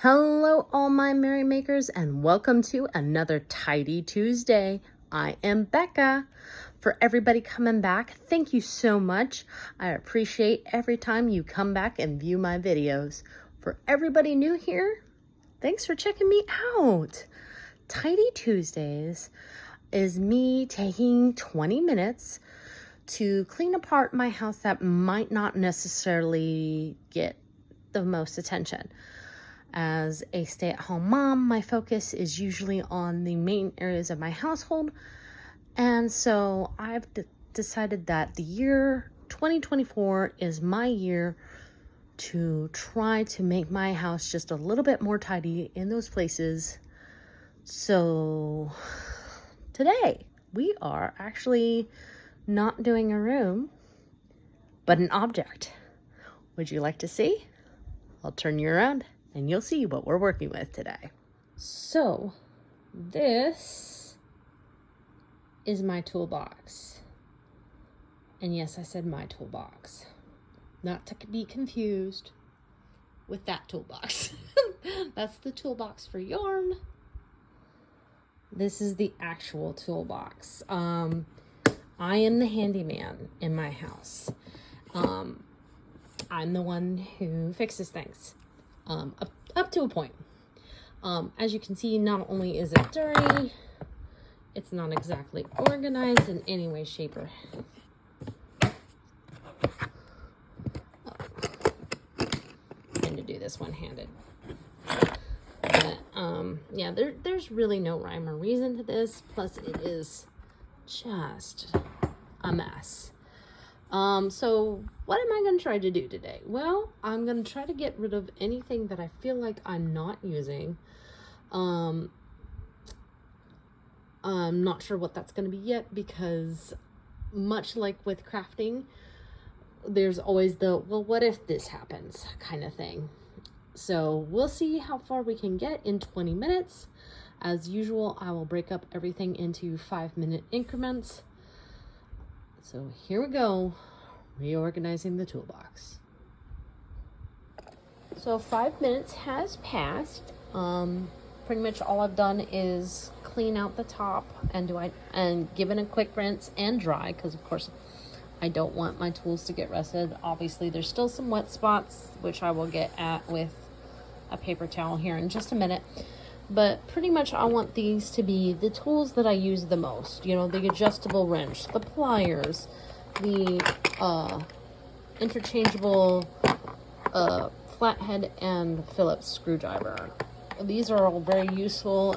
Hello, all my merry makers, and welcome to another Tidy Tuesday. I am Becca. For everybody coming back, thank you so much. I appreciate every time you come back and view my videos. For everybody new here, thanks for checking me out. Tidy Tuesdays is me taking 20 minutes to clean apart my house that might not necessarily get the most attention. As a stay-at-home mom, my focus is usually on the main areas of my household. And so I've decided that the year 2024 is my year to try to make my house just a little bit more tidy in those places. So today we are actually not doing a room, but an object. Would you like to see? I'll turn you around and you'll see what we're working with today. So this is my toolbox. And yes, I said my toolbox. Not to be confused with that toolbox. That's the toolbox for yarn. This is the actual toolbox. I am the handyman in my house. I'm the one who fixes things. Up to a point. As you can see, not only is it dirty, it's not exactly organized in any way, shape, or trying to do this one-handed. But yeah, there's really no rhyme or reason to this. Plus, it is just a mess. So what am I going to try to do today? Well, I'm going to try to get rid of anything that I feel like I'm not using. I'm not sure what that's going to be yet, because much like with crafting, there's always the, well, what if this happens kind of thing. So we'll see how far we can get in 20 minutes. As usual, I will break up everything into 5-minute increments. So here we go, reorganizing the toolbox. So 5 minutes has passed. Pretty much all I've done is clean out the top and give it a quick rinse and dry, because of course I don't want my tools to get rusted. Obviously there's still some wet spots, which I will get at with a paper towel here in just a minute. But pretty much I want these to be the tools that I use the most. You know, the adjustable wrench, the pliers, the interchangeable flathead and Phillips screwdriver. These are all very useful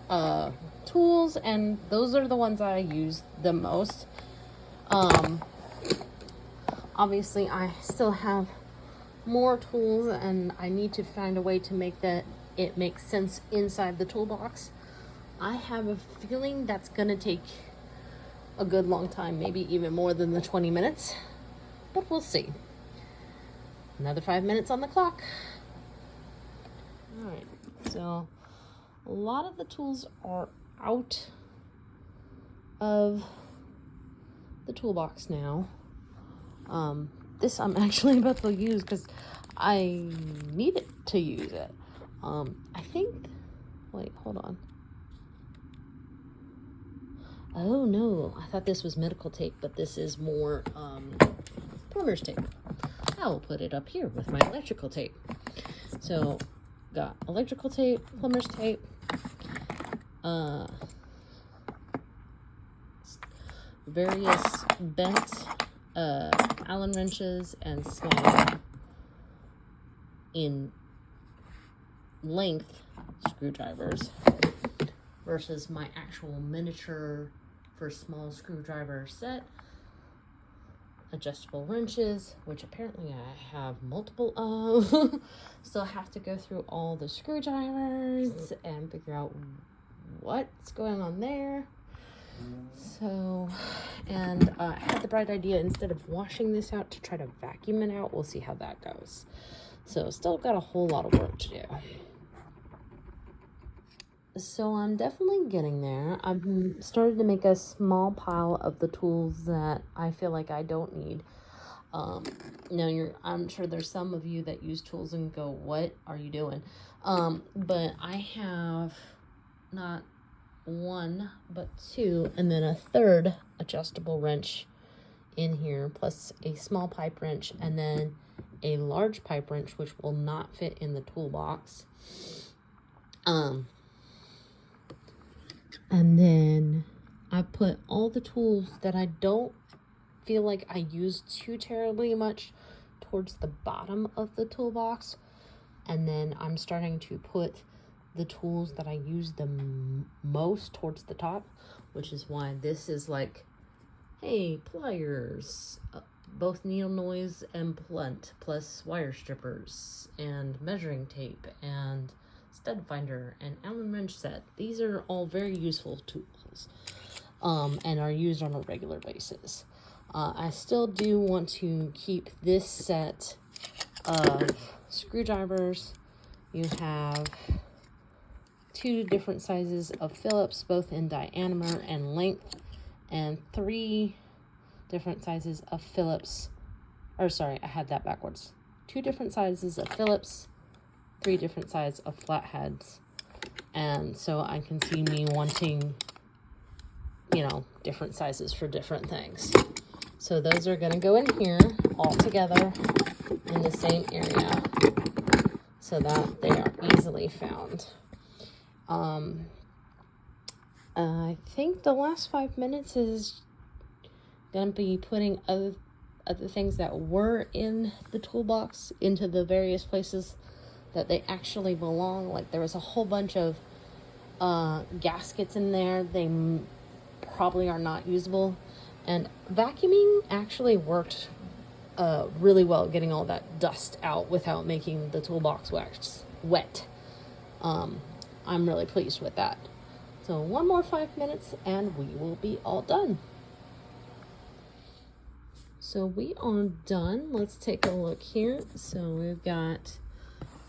and tools, and those are the ones I use the most. Obviously I still have more tools, and I need to find a way to make that it makes sense inside the toolbox. I have a feeling that's gonna take a good long time, maybe even more than the 20 minutes, but we'll see. Another 5 minutes on the clock. All right, so a lot of the tools are out of the toolbox now. This I'm actually about to use because I need it to use it. I think, wait, hold on. Oh no, I thought this was medical tape, but this is more plumber's tape. I will put it up here with my electrical tape. So, got electrical tape, plumber's tape, various bent Allen wrenches and small in length screwdrivers versus my actual miniature for small screwdriver set, adjustable wrenches, which apparently I have multiple of. Still have to go through all the screwdrivers and figure out what's going on there. So, and I had the bright idea, instead of washing this out, to try to vacuum it out. We'll see how that goes. So still got a whole lot of work to do. So I'm definitely getting there. I've started to make a small pile of the tools that I feel like I don't need. Now I'm sure there's some of you that use tools and go, what are you doing? But I have not one, but two, and then a third adjustable wrench in here, plus a small pipe wrench, and then a large pipe wrench, which will not fit in the toolbox. And then I put all the tools that I don't feel like I use too terribly much towards the bottom of the toolbox, and then I'm starting to put the tools that I use the most towards the top, which is why this is like, hey, pliers, both needle noise and blunt, plus wire strippers and measuring tape and stud finder and Allen wrench set. These are all very useful tools, and are used on a regular basis. I still do want to keep this set of screwdrivers. You have 2 different sizes of Phillips, both in diameter and length, and 3 different sizes of Phillips, or sorry, I had that backwards. 2 different sizes of Phillips, 3 different sizes of flatheads. And so I can see me wanting, you know, different sizes for different things. So those are gonna go in here all together in the same area so that they are easily found. I think the last 5 minutes is gonna be putting other things that were in the toolbox into the various places that they actually belong. Like there was a whole bunch of gaskets in there. They probably are not usable, and vacuuming actually worked really well, getting all that dust out without making the toolbox wet. I'm really pleased with that. So one more 5 minutes and we will be all done. So we are done. Let's take a look here. So we've got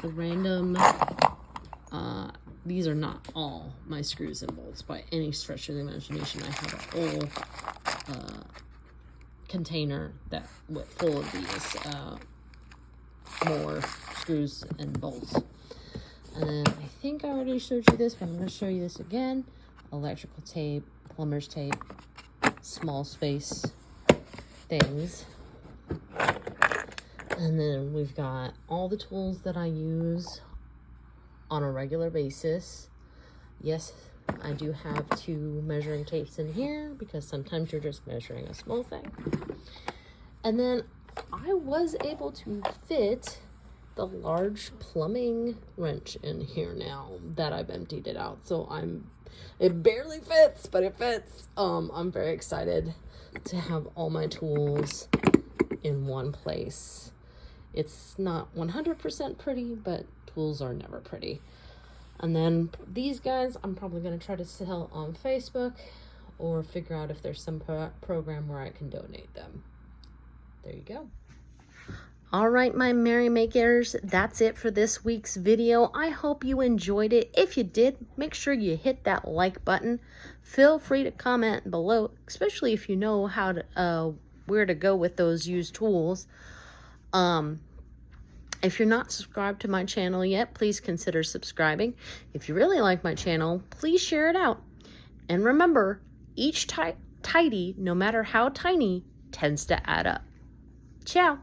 the random, these are not all my screws and bolts by any stretch of the imagination. I have a whole container that full of these more screws and bolts. And then I think I already showed you this, but I'm going to show you this again. Electrical tape, plumber's tape, small space things. And then we've got all the tools that I use on a regular basis. Yes, I do have 2 measuring tapes in here because sometimes you're just measuring a small thing. And then I was able to fit the large plumbing wrench in here now that I've emptied it out. So it barely fits, but it fits. I'm very excited to have all my tools in one place. It's not 100% pretty, but tools are never pretty. And then these guys, I'm probably going to try to sell on Facebook or figure out if there's some program where I can donate them. There you go. All right, my merrymakers, that's it for this week's video. I hope you enjoyed it. If you did, make sure you hit that like button. Feel free to comment below, especially if you know how to where to go with those used tools. If you're not subscribed to my channel yet, please consider subscribing. If you really like my channel, please share it out. And remember, each tidy, no matter how tiny, tends to add up. Ciao.